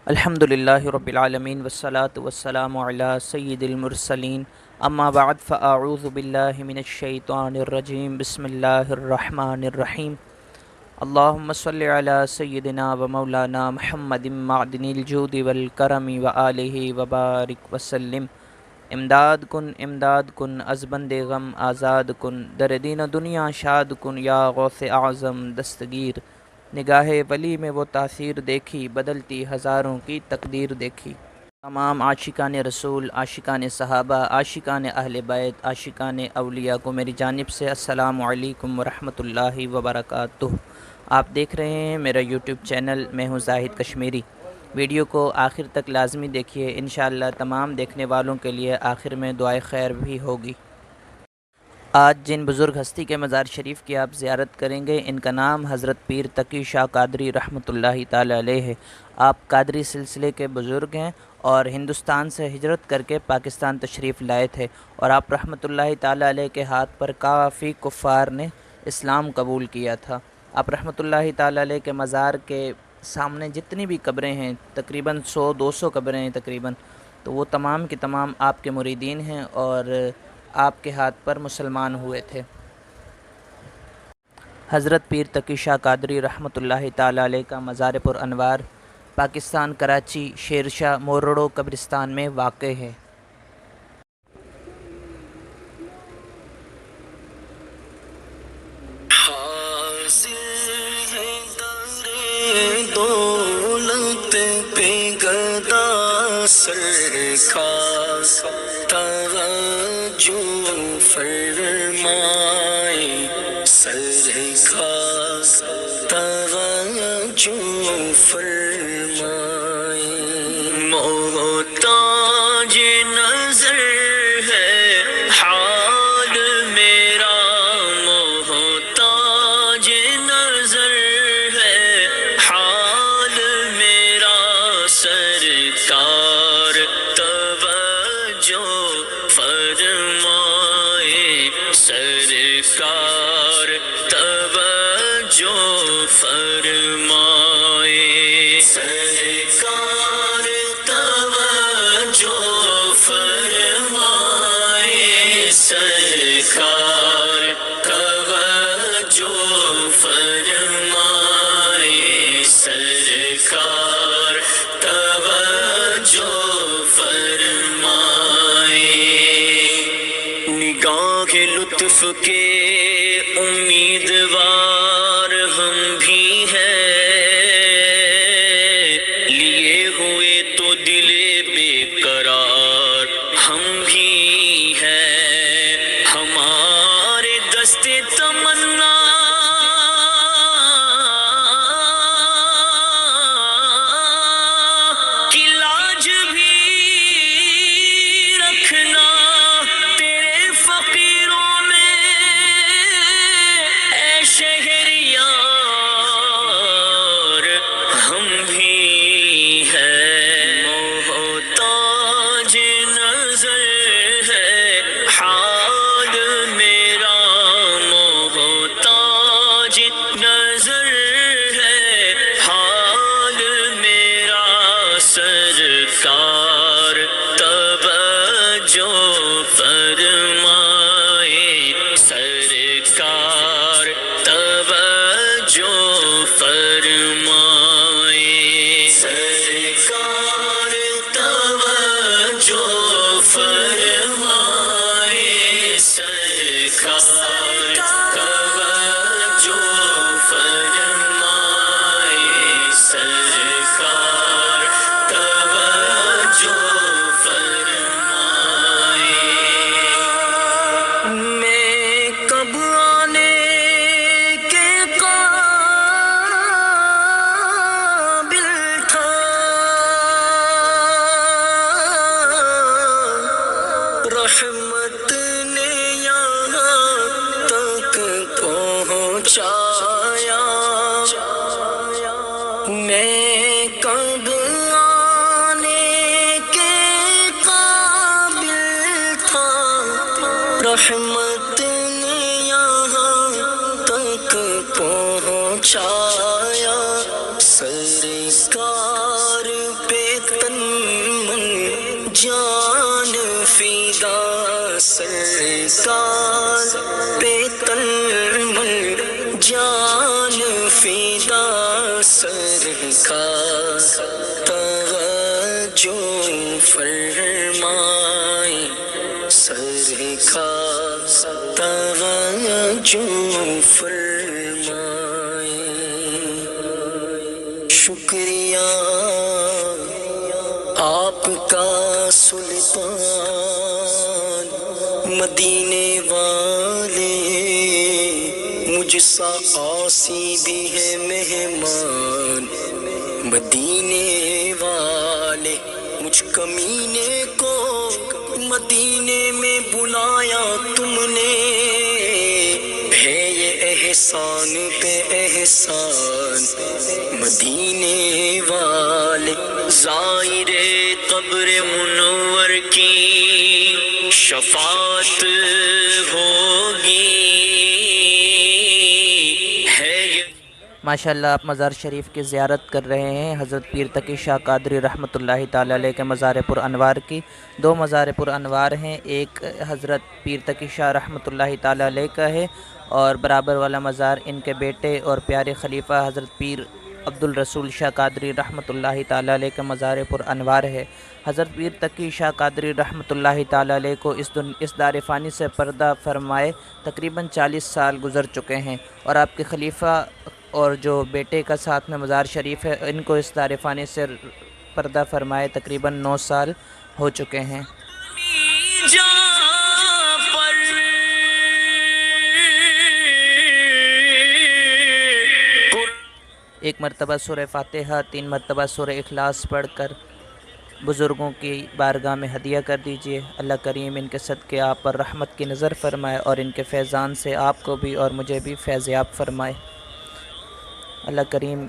الحمدللہ رب العالمین والصلاة والسلام علی سید المرسلین اما بعد فاعوذ باللہ من الشیطان الرجیم بسم اللہ الرحمن الرحیم اللہم صلی علی سیدنا و مولانا محمد معدن الجود والکرم وآلہ وبارک وسلم۔ امداد کن از بند غم آزاد کن، در دین و دنیا شاد کن یا غوث اعظم دستگیر۔ نگاہ ولی میں وہ تاثیر دیکھی، بدلتی ہزاروں کی تقدیر دیکھی۔ تمام عاشقان رسول، عاشقان صحابہ، عاشقان اہل بیت، عاشقان اولیاء کو میری جانب سے السلام علیکم ورحمۃ اللہ وبرکاتہ۔ آپ دیکھ رہے ہیں میرا یوٹیوب چینل، میں ہوں زاہد کشمیری۔ ویڈیو کو آخر تک لازمی دیکھیے، انشاءاللہ تمام دیکھنے والوں کے لیے آخر میں دعائے خیر بھی ہوگی۔ آج جن بزرگ ہستی کے مزار شریف کی آپ زیارت کریں گے، ان کا نام حضرت پیر تقی شاہ قادری رحمۃ اللہ تعالی علیہ ہے۔ آپ قادری سلسلے کے بزرگ ہیں اور ہندوستان سے ہجرت کر کے پاکستان تشریف لائے تھے، اور آپ رحمۃ اللہ تعالی علیہ کے ہاتھ پر کافی کفار نے اسلام قبول کیا تھا۔ آپ رحمۃ اللہ تعالی علیہ کے مزار کے سامنے جتنی بھی قبریں ہیں، تقریباً 100-200 قبریں ہیں تقریباً، تو وہ تمام کے تمام آپ کے مریدین ہیں اور آپ کے ہاتھ پر مسلمان ہوئے تھے۔ حضرت پیر تقی شاہ قادری رحمۃ اللہ تعالی علیہ کا مزار پر انوار پاکستان کراچی شیر شاہ موروڑو قبرستان میں واقع ہے۔ دولت پہ گدا سرکار توجہ فرمائے، سرکار توجہ فرمائے۔ محتاج نظر ہے حال میرا، محتاج نظر ہے حال میرا، سرکار توجہ فرمائے، سرکار توجہ فرمائے، سرکار توجہ فرمائے، سرکار توجہ فرمائے، سرکار توجہ فرمائے۔ نگاہ لطف کے امیدوار ہم بھی ہیں، لیے ہوئے تو دل بے قرار ہم بھی ہیں، ہمارے دستے تمنا کی لاج بھی رکھنا، تیرے فقیروں میں اے شہریار ہم بھی ہیں، محتاج نظر ہے حال میرا، محتاج نظر ہے حال میرا، سرکار توجہ فرمائے، سرکار توجہ فرمائے، سرکار توجہ فرمائے، سرکار توجہ فرمائے، سرکار توجہ فرمائے۔ میں کب آنے کے قابل تھا، سرکار پہ تن من جان فدا سرکار توجہ فرمائیں سرکار توجہ فرمائیں شکریہ آپ کا سلطان مدینے والے مجھ سا عاصی بھی ہے مہمان مدینے والے مجھ کمینے کو مدینے میں بلایا تم نے ہے یہ احسان پہ احسان مدینے والے زائر قبر منور کی شفاعت ہوگی ہے یہ ماشاءاللہ آپ مزار شریف کی زیارت کر رہے ہیں حضرت پیر تقی شاہ قادری رحمۃ اللہ تعالی علیہ کے مزار پر انوار کی۔ دو مزار پر انوار ہیں، ایک حضرت پیر تقی شاہ رحمۃ اللہ تعالی علیہ کا ہے اور برابر والا مزار ان کے بیٹے اور پیارے خلیفہ حضرت پیر عبدالرسول شاہ قادری رحمۃ اللہ تعالی علیہ کا مزار پر انوار ہے۔ حضرت پیر تقی شاہ قادری رحمۃ اللہ تعالی علیہ کو اس دار فانی سے پردہ فرمائے تقریباً 40 سال گزر چکے ہیں، اور آپ کے خلیفہ اور جو بیٹے کا ساتھ میں مزار شریف ہے ان کو اس دار فانی سے پردہ فرمائے تقریباً 9 سال ہو چکے ہیں۔ جا پر ایک مرتبہ سورہ فاتحہ، 3 مرتبہ سورہ اخلاص پڑھ کر بزرگوں کی بارگاہ میں ہدیہ کر دیجئے۔ اللہ کریم ان کے صدقے آپ پر رحمت کی نظر فرمائے اور ان کے فیضان سے آپ کو بھی اور مجھے بھی فیضیاب فرمائے۔ اللہ کریم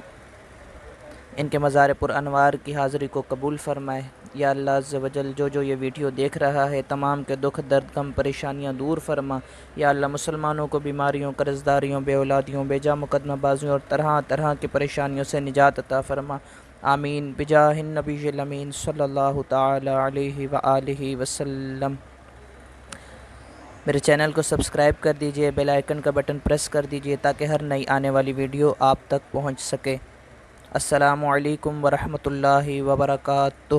ان کے مزار پر انوار کی حاضری کو قبول فرمائے۔ یا اللہ عز و جل جو یہ ویڈیو دیکھ رہا ہے تمام کے دکھ درد غم پریشانیاں دور فرما۔ یا اللہ مسلمانوں کو بیماریوں قرضداریوں بے اولادیوں بیجا مقدمہ بازیوں اور طرح طرح کی پریشانیوں سے نجات عطا فرما، آمین بجاہ النبی الامین صلی اللہ تعالی علیہ وآلہ وسلم۔ میرے چینل کو سبسکرائب کر دیجئے، بیل آئیکن کا بٹن پریس کر دیجئے تاکہ ہر نئی آنے والی ویڈیو آپ تک پہنچ سکے۔ السلام علیکم ورحمۃ اللہ وبرکاتہ۔